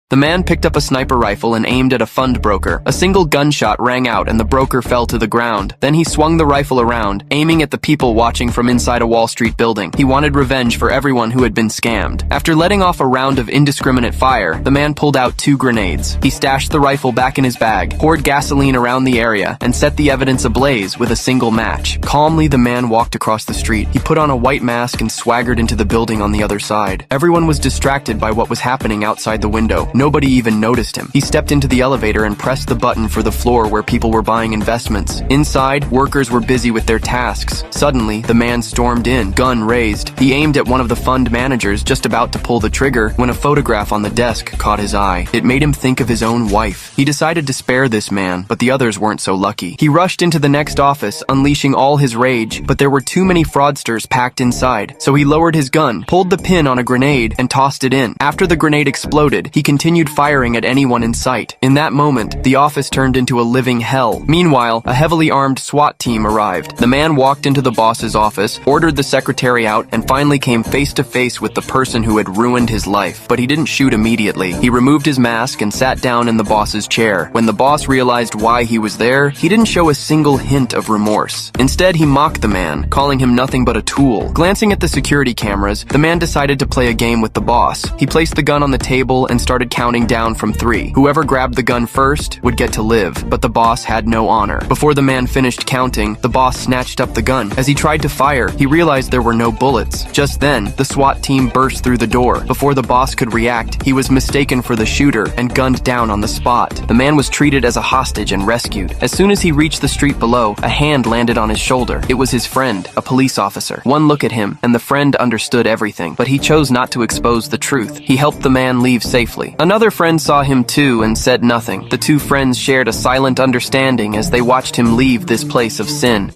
The man picked up a sniper rifle and aimed at a fund broker. A single gunshot rang out and the broker fell to the ground. Then he swung the rifle around, aiming at the people watching from inside a Wall Street building. He wanted revenge for everyone who had been scammed. After letting off a round of indiscriminate fire, the man pulled out 2 grenades. He stashed the rifle back in his bag, poured gasoline around the area, and set the evidence ablaze with a single match. Calmly, the man walked across the street. He put on a white mask and swaggered into the building on the other side. Everyone was distracted by what was happening outside the window. Nobody even noticed him. He stepped into the elevator and pressed the button for the floor where people were buying investments. Inside, workers were busy with their tasks. Suddenly, the man stormed in, gun raised. He aimed at one of the fund managers, just about to pull the trigger, when a photograph on the desk caught his eye. It made him think of his own wife. He decided to spare this man, but the others weren't so lucky. He rushed into the next office, unleashing all his rage, but there were too many fraudsters packed inside, so he lowered his gun, pulled the pin on a grenade, and tossed it in. After the grenade exploded, he continued firing at anyone in sight. In that moment, the office turned into a living hell. Meanwhile, a heavily armed SWAT team arrived. The man walked into the boss's office, ordered the secretary out, and finally came face to face with the person who had ruined his life. But he didn't shoot immediately. He removed his mask and sat down in the boss's chair. When the boss realized why he was there, he didn't show a single hint of remorse. Instead, he mocked the man, calling him nothing but a tool. Glancing at the security cameras, the man decided to play a game with the boss. He placed the gun on the table and started counting down from 3. Whoever grabbed the gun first would get to live, but the boss had no honor. Before the man finished counting, the boss snatched up the gun. As he tried to fire, he realized there were no bullets. Just then, the SWAT team burst through the door. Before the boss could react, he was mistaken for the shooter and gunned down on the spot. The man was treated as a hostage and rescued. As soon as he reached the street below, a hand landed on his shoulder. It was his friend, a police officer. One look at him, and the friend understood everything, but he chose not to expose the truth. He helped the man leave safely. Another friend saw him too and said nothing. The 2 friends shared a silent understanding as they watched him leave this place of sin.